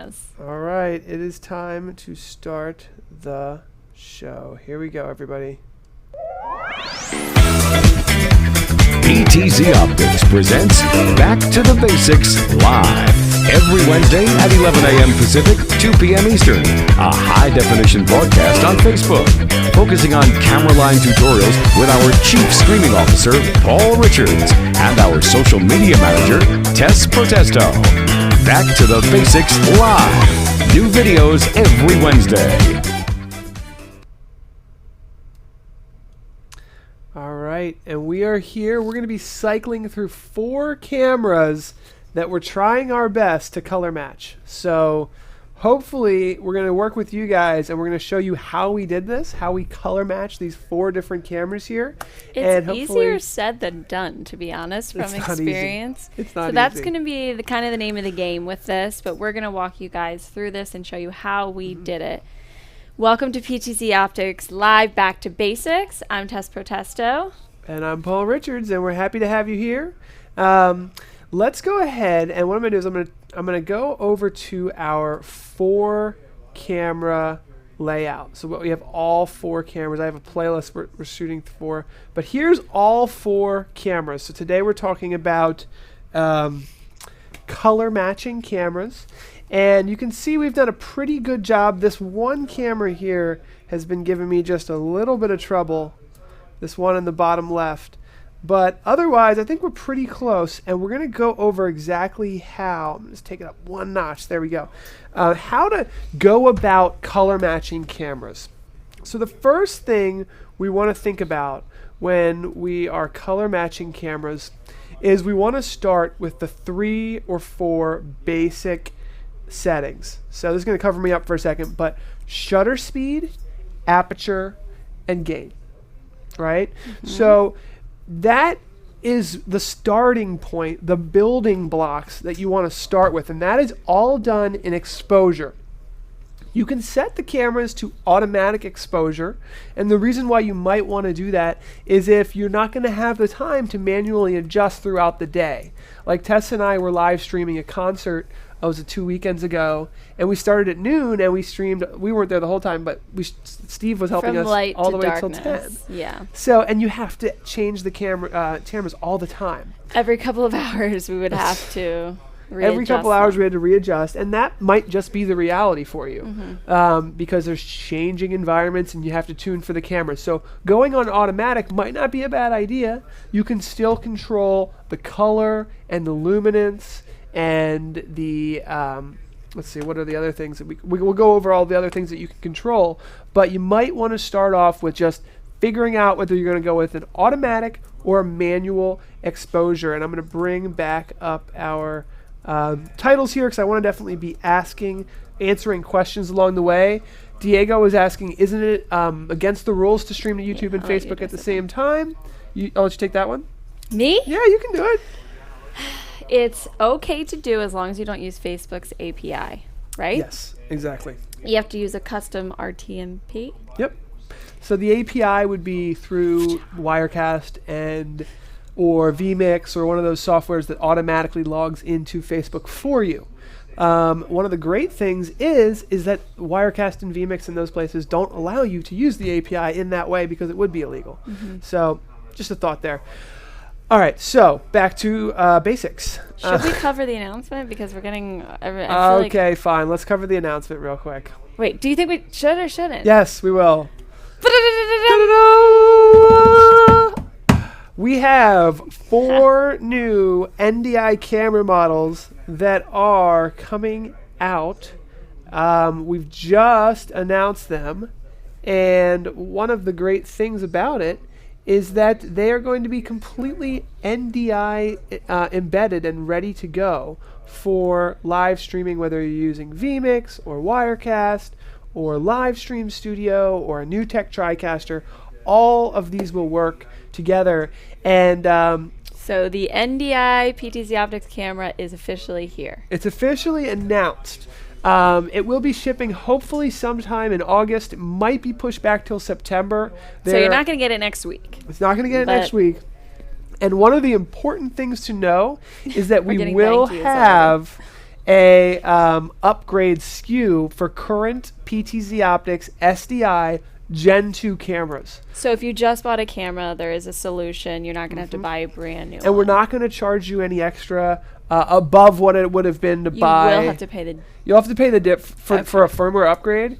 All right, it is time to start the show. Here we go, everybody. PTZOptics presents Back to the Basics live every Wednesday at 11 a.m. Pacific, 2 p.m. Eastern. A high-definition broadcast on Facebook, focusing on camera line tutorials with our Chief Streaming Officer, Paul Richards, and our social media manager, Tess. Back to the Basics live. New videos every Wednesday. All right, and we are here. We're going to be cycling through 4 cameras that we're trying our best to color match. So hopefully we're going to work with you guys and we're going to show you how we did this, how we color match these 4 different cameras here. It's easier said than done, to be honest, from experience. It's not easy. So that's going to be the kind of the name of the game with this, but we're going to walk you guys through this and show you how we did it. Welcome to PTZOptics Live Back to Basics. I'm Tess. And I'm Paul Richards, and we're happy to have you here. Let's go ahead, and what I'm going to do is I'm going to go over to our 4 camera layout. So we have all 4 cameras. I have a playlist we're shooting for, but here's all 4 cameras. So today we're talking about color matching cameras. And you can see we've done a pretty good job. This one camera here has been giving me just a little bit of trouble. This one in the bottom left. But otherwise, I think we're pretty close. And we're going to go over exactly how. I'm just take it up 1 notch. There we go. How to go about color matching cameras. So the first thing we want to think about when we are color matching cameras is we want to start with the 3 or 4 basic settings. So this is going to cover me up for a second, but shutter speed, aperture, and gain, right? So that is the starting point, the building blocks that you want to start with, and that is all done in exposure. You can set the cameras to automatic exposure, and the reason why you might want to do that is if you're not going to have the time to manually adjust throughout the day. Like Tess and I were live streaming a concert, was it 2 weekends ago, and we started at noon and we streamed. We weren't there the whole time, but Steve was helping us all the way till 10. Yeah. So, and you have to change the cameras all the time. Every couple of hours we would have to readjust. Every couple hours we had to readjust, and that might just be the reality for you, because there's changing environments and you have to tune for the camera. So going on automatic might not be a bad idea. You can still control the color and the luminance and the let's see, what are the other things that we will go over all the other things that you can control, but you might want to start off with just figuring out whether you're going to go with an automatic or a manual exposure. And I'm going to bring back up our titles here because I want to definitely be answering questions along the way. Diego is asking, isn't it against the rules to stream to YouTube and Facebook at the same time? I'll let you take that one. Me? Yeah, you can do it. It's okay to do as long as you don't use Facebook's API, right? Yes, exactly. You have to use a custom RTMP. Yep. So the API would be through Wirecast or vMix or one of those softwares that automatically logs into Facebook for you. One of the great things is that Wirecast and vMix and those places don't allow you to use the API in that way because it would be illegal. So just a thought there. All right, so back to basics. Should we cover the announcement? Because we're getting... okay, fine. Let's cover the announcement real quick. Wait, do you think we should or shouldn't? Yes, we will. We have 4 new Ndi Camera Models that are coming out. We've just announced them, and one of the great things about it is that they are going to be completely NDI embedded and ready to go for live streaming, whether you're using vMix or Wirecast or Live Stream Studio or a NewTek TriCaster. All of these will work together. And so the Ndi PTZOptics camera is officially here. It's officially announced. It will be shipping hopefully sometime in August. It might be pushed back till September. So you're not going to get it next week. It's not going to get it next week. And one of the important things to know is that we will have a upgrade SKU for current PTZOptics SDI Gen 2 cameras. So if you just bought a camera, there is a solution. You're not going to have to buy a brand new one. And we're not going to charge you any extra above what it would have been to buy. You will have to pay the... You'll have to pay the dip for a firmware upgrade,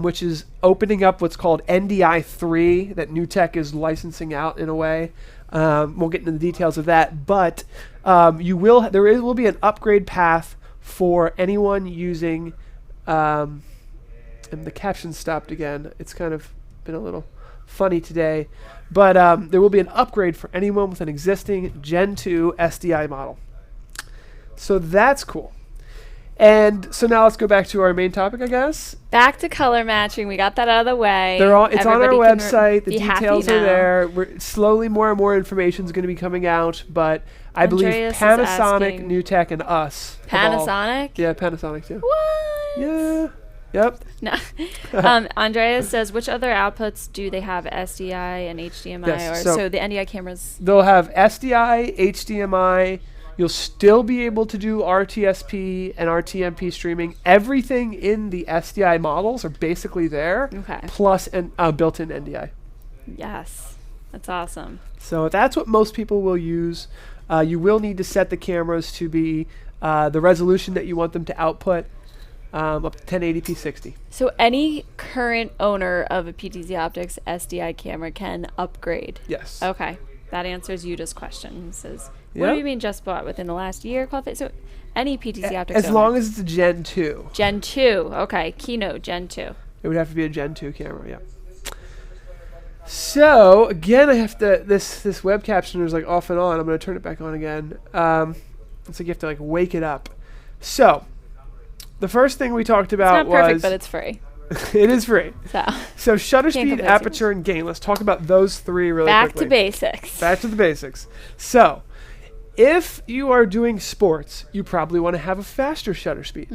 which is opening up what's called Ndi 3 that NewTek is licensing out in a way. We'll get into the details of that, but there will be an upgrade path for anyone using... and the caption stopped again. It's kind of been a little funny today. But there will be an upgrade for anyone with an existing Gen 2 SDI model. So that's cool. And so now let's go back to our main topic, I guess. Back to color matching. We got that out of the way. It's on our website. The details are now. there. Slowly more and more information is going to be coming out. But I Andreas believe Panasonic, NewTek, and us. Panasonic? Yeah, Panasonic too. What? Yeah. Yep. No. Andreas says, which other outputs do they have? SDI and HDMI? Yes, so the Ndi cameras? They'll have SDI, HDMI. You'll still be able to do RTSP and RTMP streaming. Everything in the SDI models are basically there, plus built-in NDI. Yes. That's awesome. So that's what most people will use. You will need to set the cameras to be the resolution that you want them to output. Up to 1080p 60. So any current owner of a PTZOptics SDI camera can upgrade? Yes. Okay. That answers Yuta's question. He says, what do you mean just bought within the last year? So any PTZOptics as long as it's a Gen 2. Gen 2. Okay. Keynote Gen 2. It would have to be a Gen 2 camera, yeah. So, again, I have to... This web captioner is like off and on. I'm going to turn it back on again. It's like you have to like wake it up. So... The first thing we talked about was... It's not perfect, but it's free. It is free. So shutter speed, complain aperture, and gain. Let's talk about those three really quickly. Back to basics. Back to the basics. So if you are doing sports, you probably want to have a faster shutter speed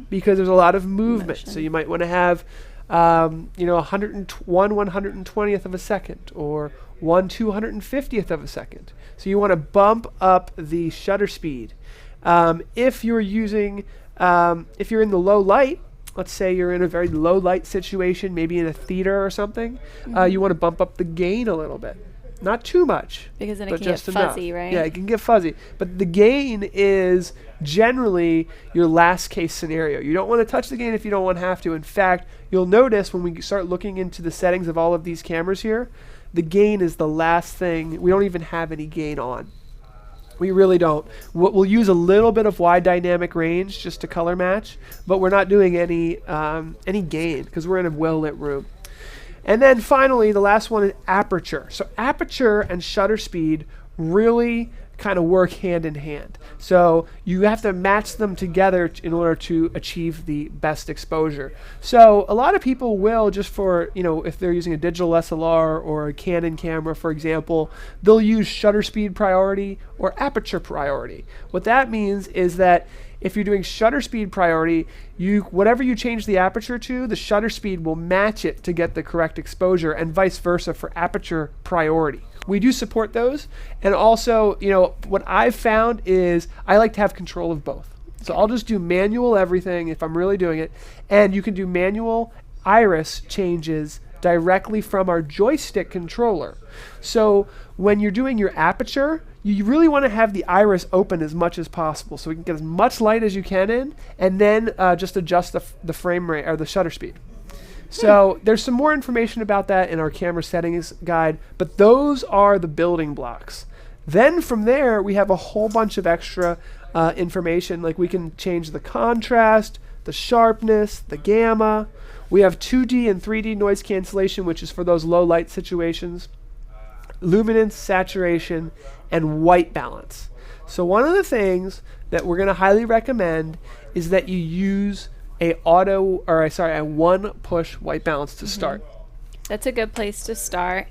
because there's a lot of movement. So you might want to have 1/120th of a second or 1/250th of a second. So you want to bump up the shutter speed. If you're using... if you're in the low light, let's say you're in a very low light situation, maybe in a theater or something, you want to bump up the gain a little bit. Not too much. Because then it can get fuzzy, right? Yeah, it can get fuzzy. But the gain is generally your last case scenario. You don't want to touch the gain if you don't want to have to. In fact, you'll notice when we start looking into the settings of all of these cameras here, the gain is the last thing. We don't even have any gain on. We really don't. We'll use a little bit of wide dynamic range just to color match, but we're not doing any gain because we're in a well-lit room. And then finally, the last one is aperture. So aperture and shutter speed really kind of work hand in hand. So you have to match them together in order to achieve the best exposure. So a lot of people will, just for, if they're using a digital SLR or a Canon camera, for example, they'll use shutter speed priority or aperture priority. What that means is that if you're doing shutter speed priority, whatever you change the aperture to, the shutter speed will match it to get the correct exposure, and vice versa for aperture priority. We do support those, and also, what I've found is I like to have control of both. So I'll just do manual everything if I'm really doing it, and you can do manual iris changes directly from our joystick controller. So when you're doing your aperture, you really want to have the iris open as much as possible so we can get as much light as you can in, and then just adjust the frame rate or the shutter speed. So there's some more information about that in our camera settings guide, but those are the building blocks. Then from there, we have a whole bunch of extra information, like we can change the contrast, the sharpness, the gamma. We have 2D and 3D noise cancellation, which is for those low light situations, luminance, saturation, and white balance. So one of the things that we're going to highly recommend is that you use a one push white balance to start. That's a good place to start.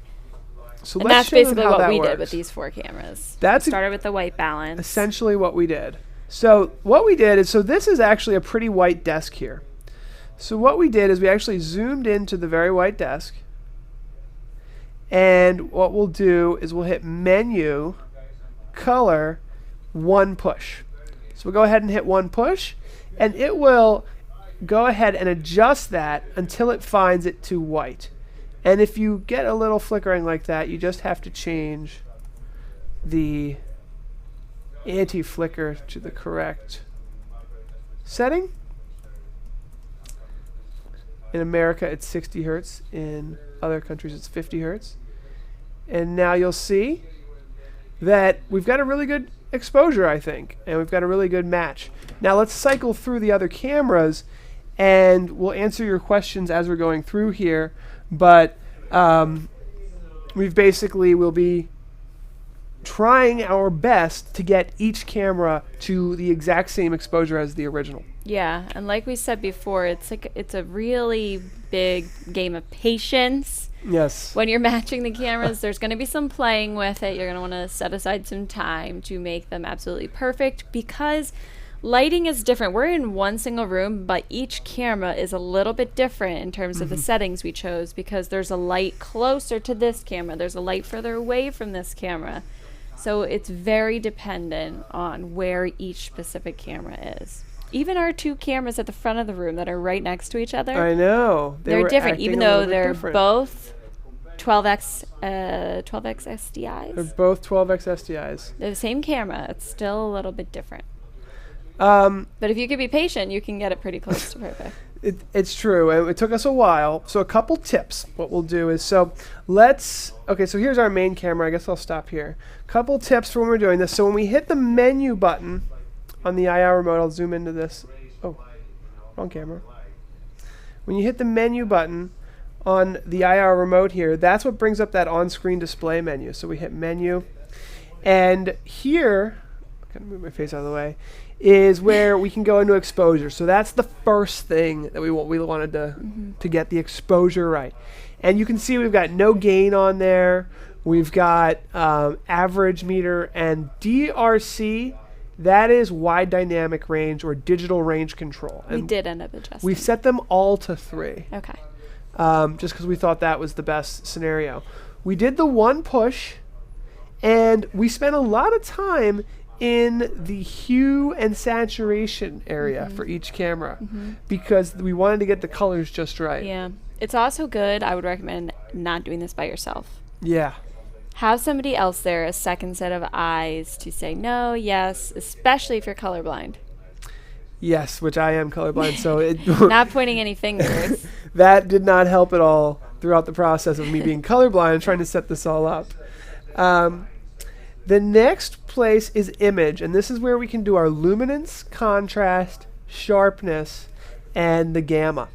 So and let's that's basically how what that we works. did with these 4 cameras. That's started with the white balance. Essentially what we did. So what we did is, so this is actually a pretty white desk here. So what we did is we actually zoomed into the very white desk. And what we'll do is we'll hit menu, color, one push. So we'll go ahead and hit one push, and it will go ahead and adjust that until it finds it to white. And if you get a little flickering like that, you just have to change the anti-flicker to the correct setting. In America, it's 60 hertz. In other countries, it's 50 hertz. And now you'll see that we've got a really good exposure, I think, and we've got a really good match. Now let's cycle through the other cameras, and we'll answer your questions as we're going through here. But we'll be trying our best to get each camera to the exact same exposure as the original. Yeah, and like we said before, it's a really big game of patience. Yes. When you're matching the cameras, there's going to be some playing with it. You're going to want to set aside some time to make them absolutely perfect, because lighting is different. We're in one single room, but each camera is a little bit different in terms of the settings we chose, because there's a light closer to this camera, there's a light further away from this camera. So it's very dependent on where each specific camera is. Even our two cameras at the front of the room that are right next to each other, I know. they're different, even though they're different. Both 12x SDIs. They're both 12x SDIs. They're the same camera. It's still a little bit different. But if you could be patient, you can get it pretty close to perfect. It's true. It took us a while. So a couple tips. What we'll do is, so here's our main camera. I guess I'll stop here. Couple tips for when we're doing this. So when we hit the menu button on the IR remote, I'll zoom into this. Oh, wrong camera. When you hit the menu button on the IR remote here, that's what brings up that on-screen display menu. So we hit menu, and here, I'm gonna move my face out of the way, is where we can go into exposure. So that's the first thing that we wanted to get the exposure right. And you can see we've got no gain on there. We've got average meter and DRC. That is wide dynamic range or digital range control. And we did end up adjusting. we set them all to 3. Okay. Just because we thought that was the best scenario. We did the one push, and we spent a lot of time in the hue and saturation area for each camera because we wanted to get the colors just right. Yeah. It's also good. I would recommend not doing this by yourself. Yeah. Have somebody else there, a second set of eyes to say no, yes, especially if you're colorblind. Yes, which I am colorblind, so it Not pointing any fingers. that did not help at all throughout the process of me being colorblind and trying to set this all up. The next place is image, and this is where we can do our luminance, contrast, sharpness, and the gamma.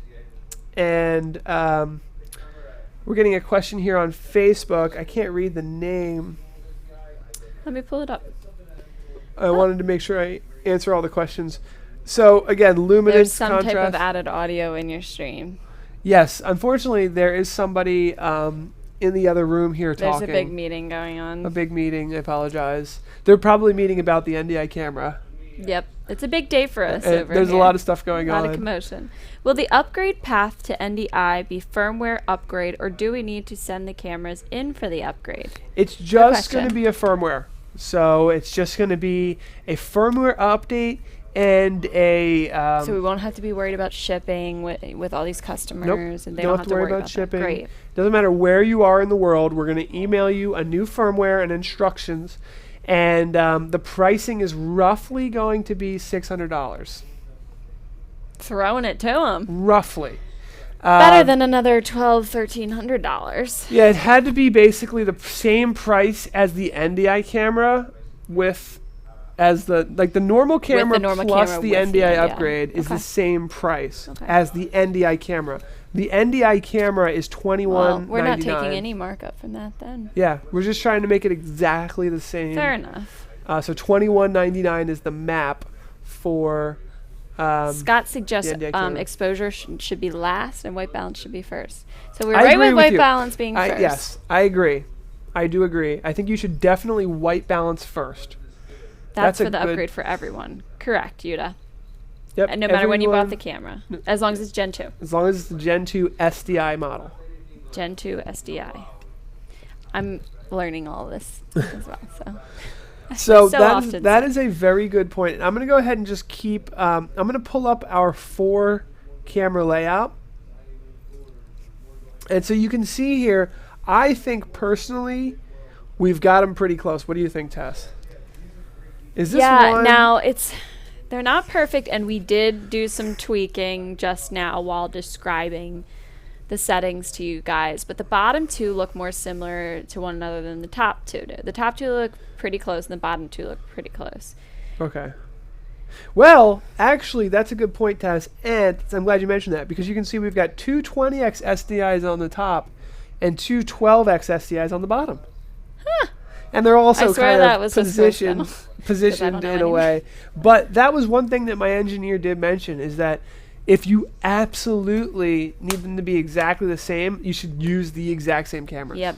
And we're getting a question here on Facebook. I can't read the name. Let me pull it up. I wanted to make sure I answer all the questions. So again, luminance, There's some contrast. type of added audio in your stream. Yes, unfortunately, there is somebody in the other room here There's talking. a big meeting going on. A big meeting. I apologize. They're probably meeting about the Ndi camera. Yep. It's a big day for us over There's here. a lot of stuff going A on. lot of commotion. Will the upgrade path to NDI be firmware upgrade, or do we need to send the cameras in for the upgrade? It's just going to question. be a firmware. So it's just going to be a firmware update and a... So we won't have to be worried about shipping with all these customers, and they don't don't have to worry about shipping. that. Great. Doesn't matter where you are in the world. We're going to email you a new firmware and instructions. And the pricing is roughly going to be $600. Throwing it to them. Roughly. Better than another $1,300. Yeah, it had to be basically the same price as the Ndi camera as the normal camera normal plus camera the with the Ndi NDI. upgrade is the Okay. same price Okay. as the Ndi camera. The Ndi camera is $21.99. Well, we're not taking any markup from that then. Yeah, we're just trying to make it exactly the same. Fair enough. So $21.99 is the map for. Scott suggests the NDI camera. exposure should be last and white balance should be first. So we're I right agree with with white you. balance being first. Yes, I agree. I do agree. I think you should definitely white balance first. That's a for the good- upgrade for everyone. Correct, Yuta. Yep. And no matter when you bought everyone- the camera. As long as it's Gen 2. As long as it's the Gen 2 SDI model. Gen 2 SDI. I'm learning all this as well. So So So that is, often that said. is a very good point. I'm going to go ahead and just keep, I'm going to pull up our 4 camera layout. And so you can see here, I think personally, we've got them pretty close. What do you think, Tess? Is this one? Now they're not perfect, and we did do some tweaking just now while describing the settings to you guys, but the bottom 2 look more similar to one another than the top 2 do. The top 2 look pretty close, and the bottom 2 look pretty close. Okay. Well, actually, that's a good point, Tess, and I'm glad you mentioned that, because you can see we've got 2 20x SDIs on the top and 2 12x SDIs on the bottom. Huh. And they're also I swear kind that of was the switch panel. positioned know in a way. But that was one thing that my engineer did mention, is that if you absolutely need them to be exactly the same, you should use the exact same camera. Yep.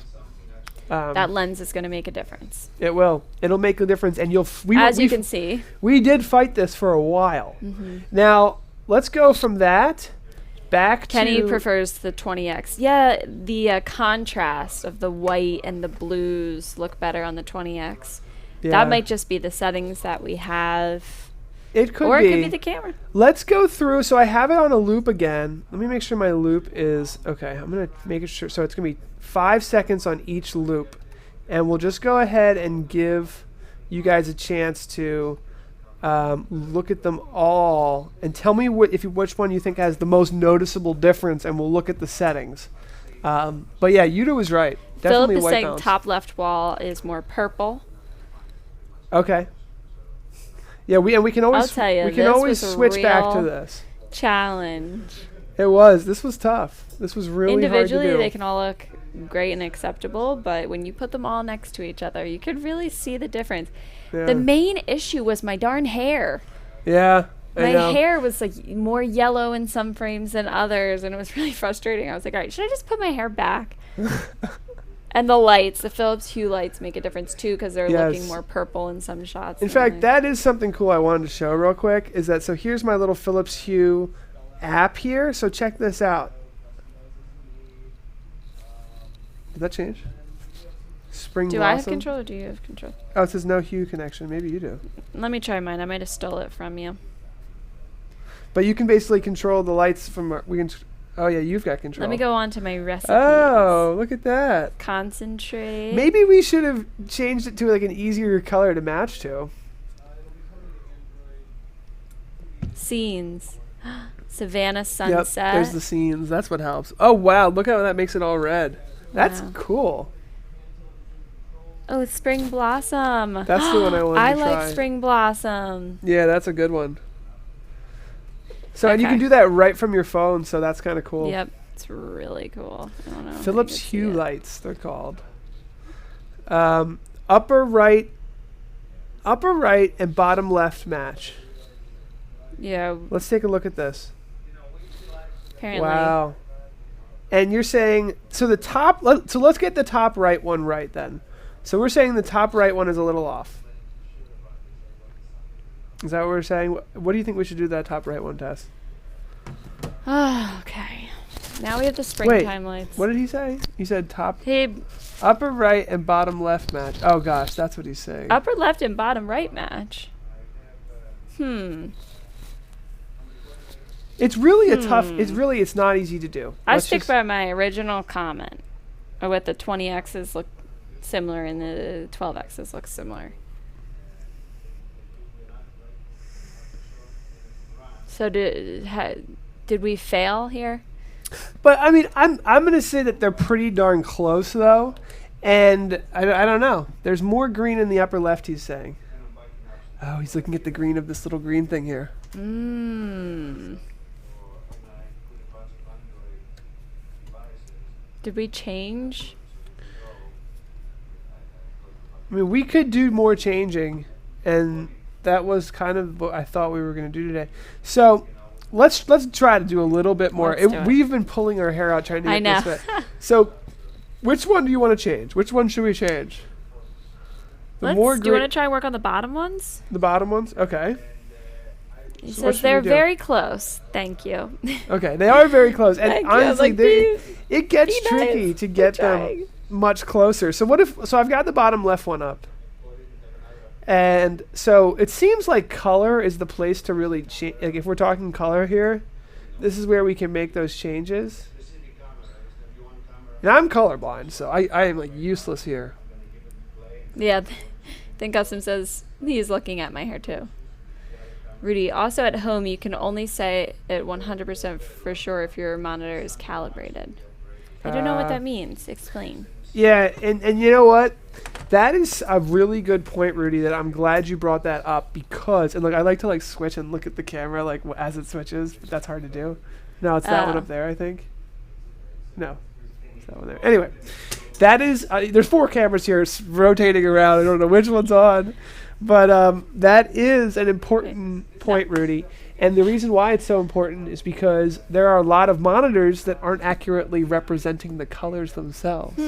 That lens is going to make a difference. It will. It'll make a difference, and As you can see. we did fight this for a while. Mm-hmm. Now let's go from that back Kenny to. prefers the 20x. Yeah, the contrast of the white and the blues look better on the 20x. Yeah. That might just be the settings that we have. It could Or be. it could be the camera. Let's go through. So I have it on a loop again. Let me make sure my loop is okay. I'm gonna make it sure. So it's gonna be 5 seconds on each loop, and we'll just go ahead and give you guys a chance to look at them all and tell me which one you think has the most noticeable difference, and we'll look at the settings. But yeah, Yuta was right. Definitely Philip is white saying balance. top left wall is more purple. Okay. Yeah, we can always I'll tell you, we can this always was a switch back to real this. Challenge. It was. This was tough. This was really Individually, hard to do. they can all look great and acceptable, but when you put them all next to each other, you could really see the difference. Yeah. The main issue was my darn hair. Yeah. I My know. hair was like more yellow in some frames than others, and it was really frustrating. I was like, all right, should I just put my hair back? And the lights, the Philips Hue lights make a difference too, because they're looking Yes. more purple in some shots. In than fact, others. that is something cool I wanted to show real quick. Is that so? Here's my little Philips Hue app here. So check this out. Did that change? Spring Do I have Blossom? control or do you have control? Oh, it says no Hue connection. Maybe you do. Let me try mine. I might have stole it from you. But you can basically control the lights from. Oh yeah, you've got control. Let me go on to my recipes. Oh, look at that. Concentrate. Maybe we should have changed it to like an easier color to match to. Scenes. Savannah Yep, sunset. there's the scenes. That's what helps. Oh wow, look how that makes it all red. That's Wow. cool. Oh, it's spring blossom. That's the one I wanted I to like try. spring blossom. Yeah, that's a good one. So and you can Okay. do that right from your phone, so that's kind of cool. Yep, it's really cool. I don't know if you Philips can see Hue it. Lights, they're called. Upper right and bottom left match. Yeah, Let's take a look at this. apparently. Wow. And you're saying so the top. So let's get the top right one right then. So we're saying the top right one is a little off. Is that what we're saying? What do you think we should do to that top right one, Tess? Oh, okay. Now we have the springtime lights. What did he say? He said top, Hey, upper right and bottom left match. Oh gosh, that's what he's saying. upper left and bottom right match. It's really a tough. It's not easy to do. I Let's stick just- by my original comment. Or what the 20Xs look similar and the 12Xs look similar. So did we fail here? But I mean, I'm gonna say that they're pretty darn close though, and I don't know. There's more green in the upper left. He's saying. Oh, he's looking at the green of this little green thing here. Did we change? I mean, we could do more changing, and that was kind of what I thought we were going to do today. So let's try to do a little bit more. Let's do it. We've been pulling our hair out trying to I get know. this fit. So which one do you want to change? Which one should we change? The Do more you green, want to try and work on the bottom ones? the bottom ones. Okay. He So what says should we they're do? very close. Thank you. Okay, they are very close, and Thank you. I was honestly, like, it gets be tricky nice. to get We're them trying. much closer. So what if? So I've got the bottom left one up, And so it seems like color is the place to really like if we're talking color here, this is where we can make those changes. And I'm colorblind, so I am like useless here. Yeah, then Custom says he's looking at my hair too. Rudy, also at home, you can only say it 100% for sure if your monitor is calibrated. I don't know what that means. Explain. Yeah, and you know what? That is a really good point, Rudy, that I'm glad you brought that up because, and look, I like to like switch and look at the camera like as it switches, but that's hard to do. No, it's that one up there, I think. No, it's that one there. Anyway, that is, there's 4 cameras here rotating around. I don't know which one's on, but that is an important point, Rudy. And the reason why it's so important is because there are a lot of monitors that aren't accurately representing the colors themselves.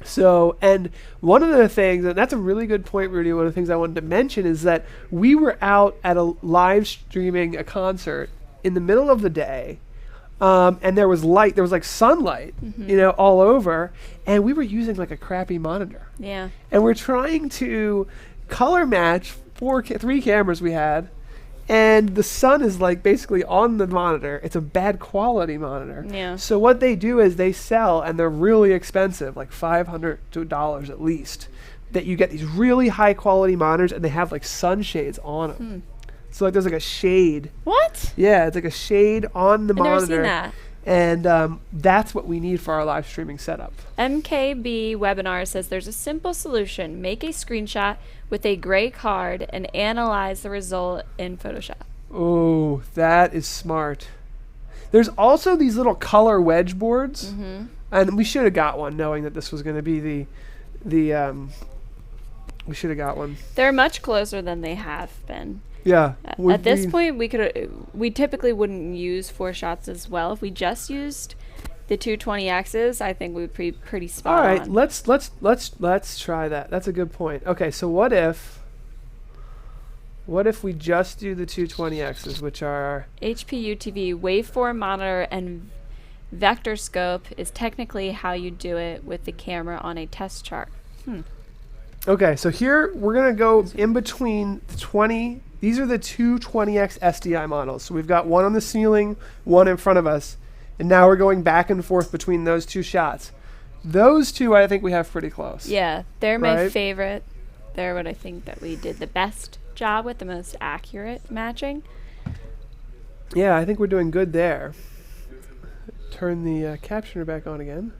So, and one of the things, and that's a really good point, Rudy, one of the things I wanted to mention is that we were out at a live streaming a concert in the middle of the day, and there was light, there was like sunlight, you know, all over, and we were using like a crappy monitor. Yeah. And we're trying to color match 3 cameras we had, and the sun is like basically on the monitor. It's a bad quality monitor. Yeah. So what they do is they sell, and they're really expensive, like $500 at least, that you get these really high quality monitors, and they have like sunshades on them. So like there's like a shade. What? Yeah, it's like a shade on the monitor. I've never seen that. And that's what we need for our live streaming setup. MKB Webinar says there's a simple solution. Make a screenshot with a gray card and analyze the result in Photoshop. Oh, that is smart. There's also these little color wedge boards, and we should have got one, knowing that this was going to be the we should have got one. They're much closer than they have been. Yeah. At this point, we typically wouldn't use 4 shots as well. If we just used the 220Xs, I think we would be pretty spot on. All right, on. let's try that. That's a good point. Okay, so what if we just do the 220Xs, which are HPU TV waveform monitor and vector scope is technically how you do it with the camera on a test chart. Okay, so here we're gonna go in between the 20. These are the 220X SDI models. So we've got one on the ceiling, one in front of us, and now we're going back and forth between those 2 shots. Those 2 I think we have pretty close. Yeah, they're my favorite. They're what I think that we did the best job with, the most accurate matching. Yeah, I think we're doing good there. Turn the captioner back on again.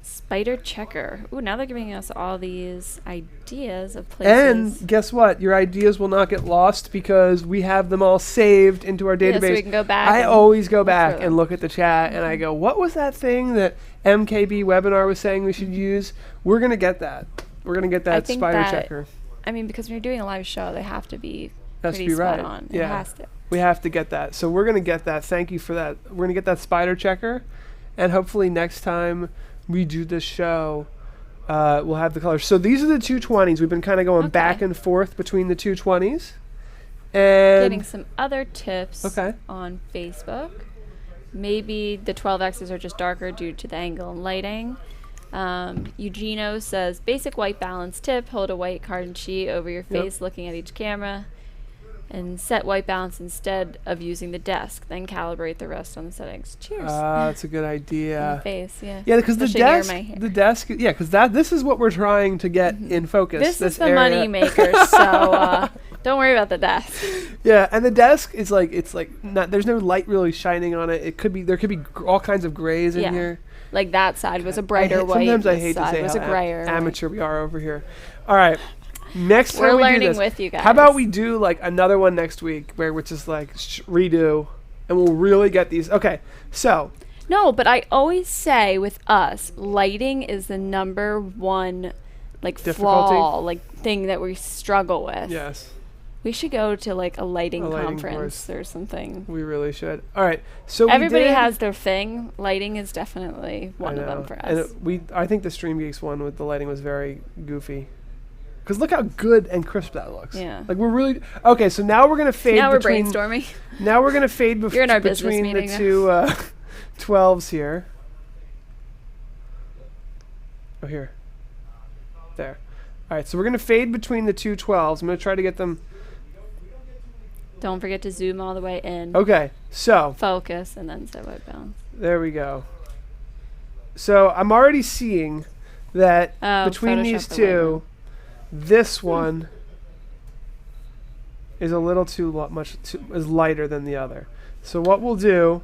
Spider checker. Ooh, now they're giving us all these ideas of places. And guess what? Your ideas will not get lost because we have them all saved into our database. Yeah, so we can go back. I always go back and look at the chat, and I go, what was that thing that MKB Webinar was saying we should use? We're going to get that. We're going to get that spider checker. I mean, because when you're doing a live show, they have to be pretty spot on. Yeah. It has to. We have to get that. So we're going to get that. Thank you for that. We're going to get that spider checker, and hopefully next time we do this show, we'll have the colors. So these are the 220s. We've been kind of going back and forth between the 220s. And getting some other tips on Facebook. Maybe the 12Xs are just darker due to the angle and lighting. Eugenio says, basic white balance tip, hold a white carbon sheet over your face looking at each camera. And set white balance instead of using the desk. Then calibrate the rest on the settings. Cheers. That's a good idea. Face, yeah. Yeah, because the desk, yeah, because this is what we're trying to get in focus. This is the money maker, so don't worry about the desk. Yeah, and the desk is like there's no light really shining on it. There could be all kinds of grays in here. Like that side was a brighter white. Sometimes I hate to say how amateur we are over here. All right. Next time we're we learning do this, with you guys. How about we do like another one next week where we're just like redo, and we'll really get these. Okay, so. No, but I always say with us, lighting is the number one like flaw, like thing that we struggle with. Yes. We should go to like a lighting conference or something. We really should. All right. So everybody has their thing. Lighting is definitely one of them for us. And I think the Stream Geeks one with the lighting was very goofy. Because look how good and crisp that looks. Yeah. Like we're really okay. So now we're gonna fade. Now we're brainstorming. Now we're gonna fade You're in our between meeting the two 12s here. Oh, here. There. All right, so we're going to fade between the two 12s. I'm going to try to get them. Don't forget to zoom all the way in. Okay, so. Focus and then set white balance. There we go. So I'm already seeing that between these two, this one is a little is lighter than the other. So what we'll do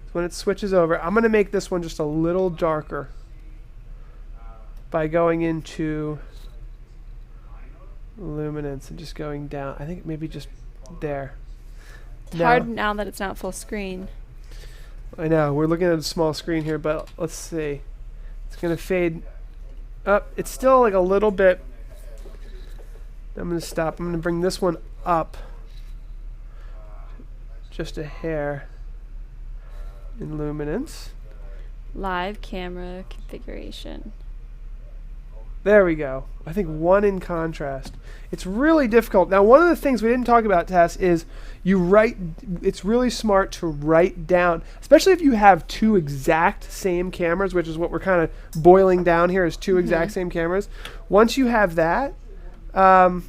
is when it switches over, I'm going to make this one just a little darker by going into luminance and just going down. I think maybe just there. It's hard now that it's not full screen. I know, we're looking at a small screen here, but let's see. It's going to fade up. It's still like a little bit. I'm going to stop. I'm going to bring this one up just a hair in luminance. Live camera configuration. There we go. I think 1 in contrast. It's really difficult. Now, one of the things we didn't talk about, Tess, is it's really smart to write down, especially if you have two exact same cameras, which is what we're kind of boiling down here is two exact same cameras. Once you have that, the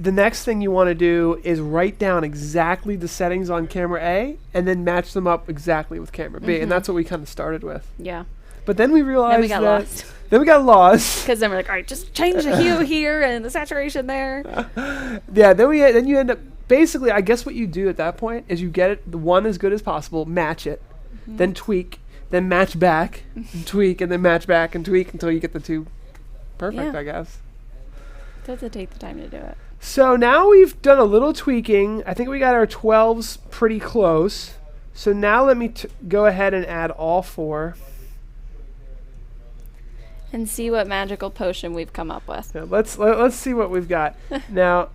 next thing you want to do is write down exactly the settings on camera A and then match them up exactly with camera B. And that's what we kind of started with. Yeah. But then we realized then we got lost. Then we got lost. Because then we're like, all right, just change the hue here and the saturation there. Yeah, then you end up, basically, I guess what you do at that point is you get it, the one as good as possible, match it, then tweak, then match back, and tweak, and then match back and tweak until you get the two perfect, I guess. It does take the time to do it. So now we've done a little tweaking. I think we got our 12s pretty close. So now let me go ahead and add all 4. And see what magical potion we've come up with. Yeah, let's see what we've got. Now,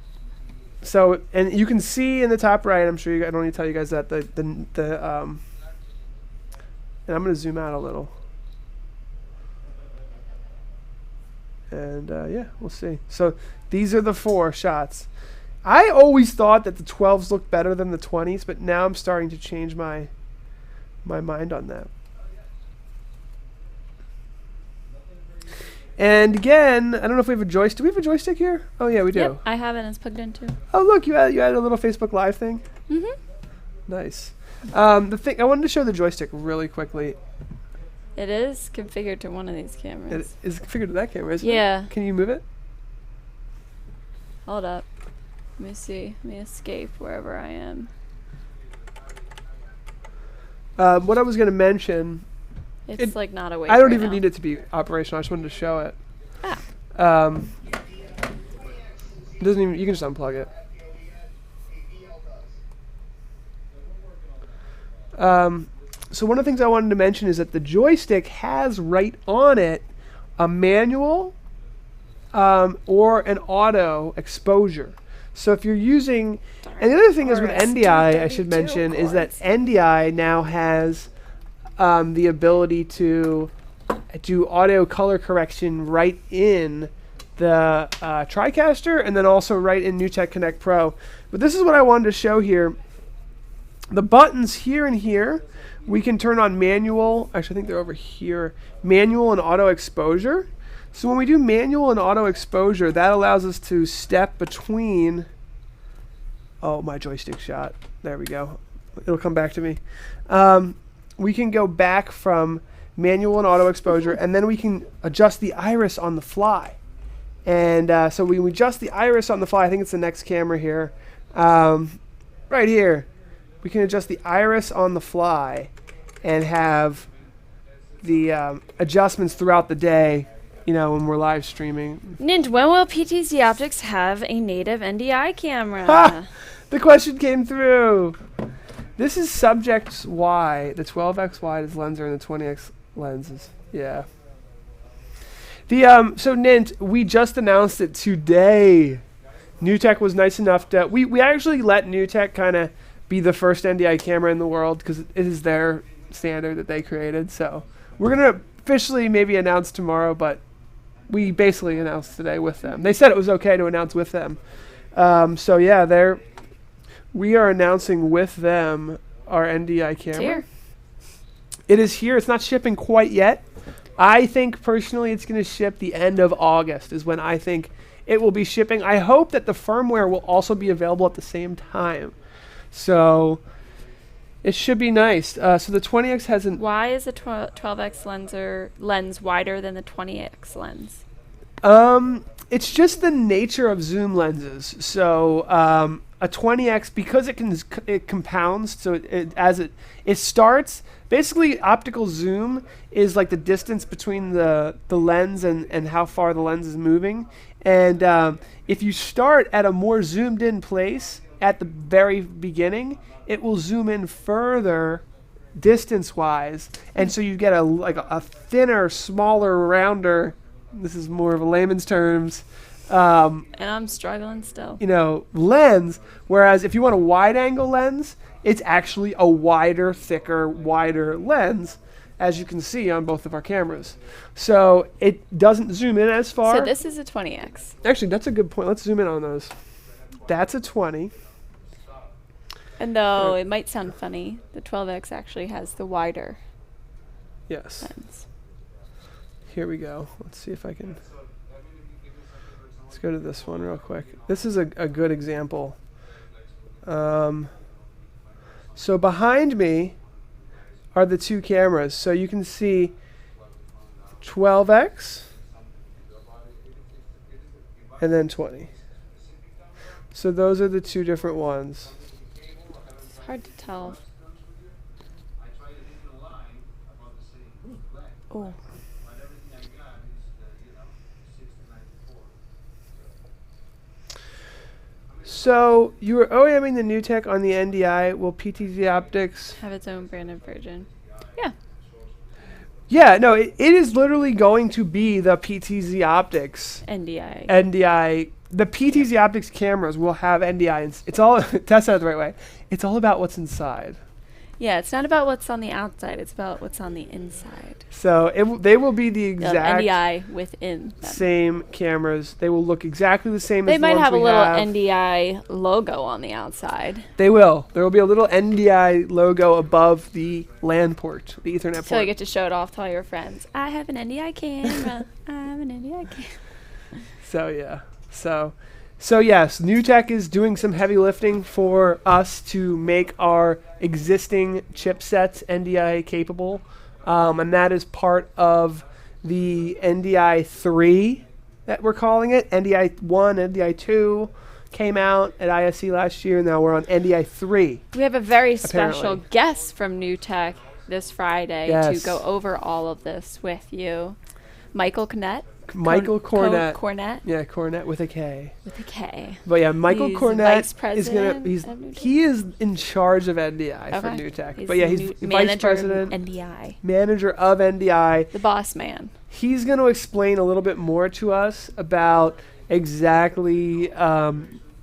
so, and you can see in the top right, I'm sure I don't need to tell you guys that, and I'm going to zoom out a little. And yeah, we'll see. So these are the 4 shots. I always thought that the 12s looked better than the 20s, but now I'm starting to change my mind on that. And again, I don't know if we have a joystick. Do we have a joystick here? Oh yeah, we do. Yep, I have it and it's plugged in too. Oh look, you had a little Facebook Live thing. Nice. The thing I wanted to show the joystick really quickly. It is configured to one of these cameras. It is configured to that camera, isn't it? Yeah. Can you move it? Hold up. Let me see. Let me escape wherever I am. What I was going to mention. It's like not awake. I don't right even now. need it to be operational. I just wanted to show it. Ah. It doesn't even. You can just unplug it. So one of the things I wanted to mention is that the joystick has right on it a manual or an auto exposure. So if you're using, and the other thing is with Ndi, I should mention, is that Ndi now has the ability to do audio color correction right in the TriCaster and then also right in NewTek Connect Pro. But this is what I wanted to show here. The buttons here and here, we can turn on manual. Actually, I think they're over here. Manual and auto exposure. So when we do manual and auto exposure, that allows us to step between. Oh, my joystick shot. There we go. It'll come back to me. We can go back from manual and auto exposure, and then we can adjust the iris on the fly. And so we adjust the iris on the fly. I think it's the next camera here. Right here. We can adjust the iris on the fly and have the adjustments throughout the day, you know, when we're live streaming. When will PTZOptics have a native Ndi camera? Ha! The question came through. This is subject Y. The 12x wide is lenser and the 20x lenses. Yeah. So Nint, we just announced it today. NewTek was nice enough to we actually let NewTek kind of be the first Ndi camera in the world because it is their standard that they created. So we're gonna officially maybe announce tomorrow, but we basically announced today with them. They said it was okay to announce with them. So yeah, we are announcing with them our Ndi camera. It's here. It is here. It's not shipping quite yet, I think personally it's going to ship the end of August is when I think it will be shipping. I hope that the firmware will also be available at the same time. So it should be nice. So the 20X has an... Why is the 12X lens wider than the 20X lens? It's just the nature of zoom lenses. So a 20X, because it compounds, so it starts, basically optical zoom is like the distance between the lens and how far the lens is moving. And if you start at a more zoomed in place at the very beginning, it will zoom in further distance-wise. And so you get a thinner, smaller, rounder, this is more of a layman's terms, and I'm struggling still. Lens. Whereas if you want a wide angle lens, it's actually a wider, thicker, wider lens, as you can see on both of our cameras. So it doesn't zoom in as far. So this is a 20X. Actually, that's a good point. Let's zoom in on those. That's a 20. And though it might sound funny, the 12X actually has the wider lens. Here we go. Let's see if I can... Let's go to this one real quick. This is a good example. So behind me are the two cameras. So you can see 12X and then 20. So those are the two different ones. It's hard to tell. Oh. So you were OEMing the NewTek on the NDI. Will PTZOptics have its own branded version? Yeah. Yeah, no, it is literally going to be the PTZOptics NDI. The PTZOptics cameras will have NDI. And it's all, Tess said it the right way, it's all about what's inside. Yeah, it's not about what's on the outside. It's about what's on the inside. So they will be the exact NDI within them. Same cameras. They will look exactly the same they as the might ones have a we little have. NDI logo on the outside. They will. There will be a little NDI logo above the LAN port, the Ethernet port. So you get to show it off to all your friends. I have an NDI camera. I have an NDI camera. So yeah. So yes, NewTek is doing some heavy lifting for us to make our existing chipsets NDI capable, and that is part of the NDI 3 that we're calling it. NDI 1, NDI 2 came out at ISC last year. Now we're on NDI 3. We have a very special guest from NewTek this Friday to go over all of this with you. Michael Cornett. Cornett. Yeah, Cornett with a K. With a K. But yeah, Michael Cornett he is in charge of NDI for NewTek. He's vice president, NDI. Manager of NDI. The boss man. He's going to explain a little bit more to us about exactly what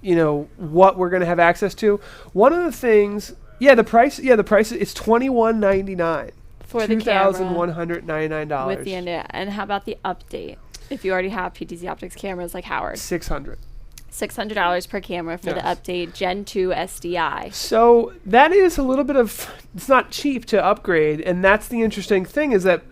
we're going to have access to. One of the things, the price is $21.99. For the camera. $2,199. With the NDI. And how about the update? If you already have PTZOptics cameras like Howard. $600 per camera for the update Gen 2 SDI. So that is a little bit of, it's not cheap to upgrade. And that's the interesting thing is that,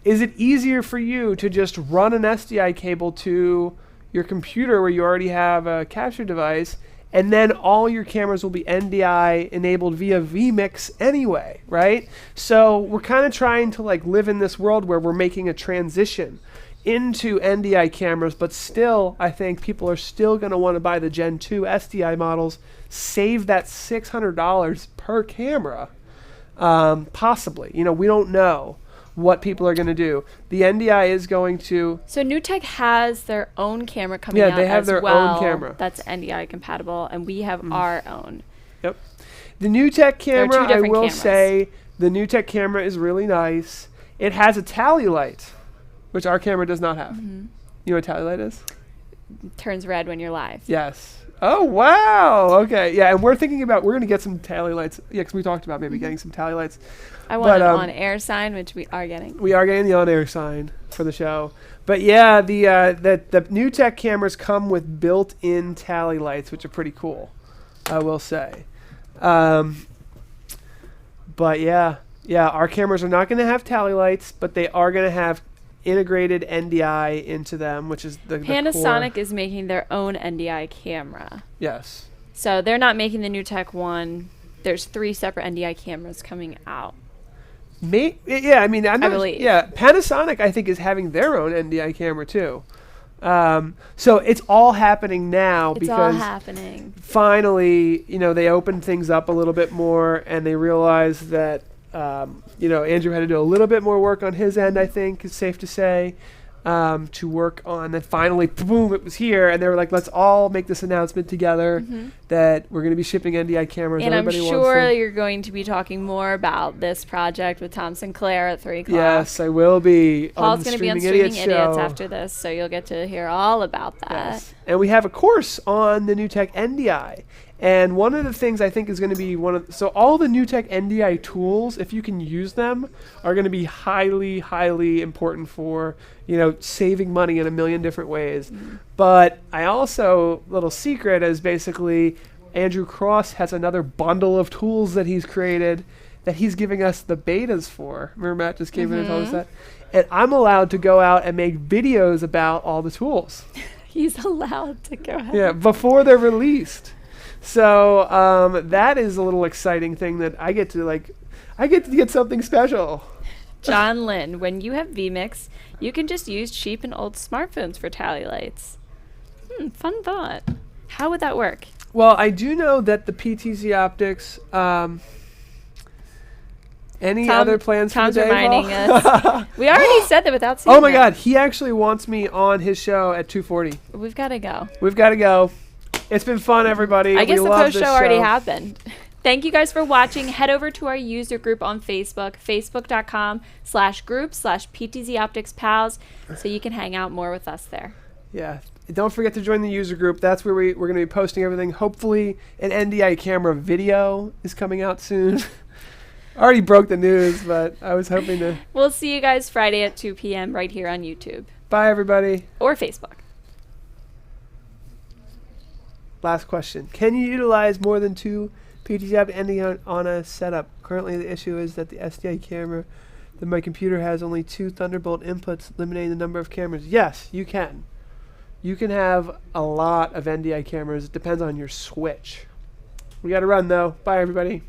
is it easier for you to just run an SDI cable to your computer where you already have a capture device, and then all your cameras will be NDI enabled via vMix anyway, right? So we're kind of trying to live in this world where we're making a transition into NDI cameras, but still, I think people are still going to want to buy the Gen 2 SDI models, save that $600 per camera, possibly. We don't know what people are going to do. The NDI is going to... So NewTek has their own camera coming out. Yeah, they have their own camera. That's NDI compatible, and we have our own. Yep. The NewTek camera, I will say, the NewTek camera is really nice. It has a tally light, which our camera does not have. Mm-hmm. You know what tally light is? It turns red when you're live. Yes. Oh, wow. Okay. Yeah, and we're going to get some tally lights. Yeah, because we talked about maybe getting some tally lights. I want an on-air sign, which we are getting. We are getting the on-air sign for the show. But yeah, the NewTek cameras come with built-in tally lights, which are pretty cool, I will say. But yeah, Yeah, our cameras are not going to have tally lights, but they are going to have integrated NDI into them, which is the Panasonic core. is making their own NDI camera. Yes. So they're not making the NewTek one. There's 3 separate NDI cameras coming out. Yeah, I mean, I believe. Yeah, Panasonic, I think, is having their own NDI camera too. So it's all happening now It's because all happening. finally, they opened things up a little bit more, and they realized that, Andrew had to do a little bit more work on his end, I think, it's safe to say, to work on. And finally, boom, it was here, and they were like, let's all make this announcement together that we're going to be shipping NDI cameras. And I'm Everybody sure wants them. you're going to be talking more about this project with Tom Sinclair at 3 o'clock. Yes, I will be. Paul's going to be on Streaming Idiots after this, so you'll get to hear all about that. Yes. And we have a course on the NewTek NDI. And one of the things I think is going to be so all the NewTek NDI tools, if you can use them, are going to be highly, highly important for, saving money in a million different ways. But I also, little secret is basically Andrew Cross has another bundle of tools that he's created that he's giving us the betas for. Remember Matt just came in and told us that? And I'm allowed to go out and make videos about all the tools. He's allowed to go ahead. Yeah, before they're released. So that is a little exciting thing that I get to get something special. John Lynn, when you have vMix, you can just use cheap and old smartphones for tally lights. Fun thought. How would that work? Well, I do know that the PTZOptics. Other plans Tom's for the day? reminding us. We already said that without saying Oh my that. God, he actually wants me on his show at 2:40. We've got to go. We've got to go. It's been fun, everybody. I guess we the love post this show already happened. Thank you guys for watching. Head over to our user group on Facebook, facebook.com/group/PTZOptics pals, so you can hang out more with us there. Yeah. Don't forget to join the user group. That's where we're going to be posting everything. Hopefully an NDI camera video is coming out soon. I already broke the news, but I was hoping to. We'll see you guys Friday at 2 p.m. right here on YouTube. Bye, everybody. Or Facebook. Last question. Can you utilize more than 2 PTZ NDI on a setup? Currently, the issue is that the SDI camera that my computer has only 2 Thunderbolt inputs, limiting the number of cameras. Yes, you can. You can have a lot of NDI cameras. It depends on your switch. We got to run, though. Bye, everybody.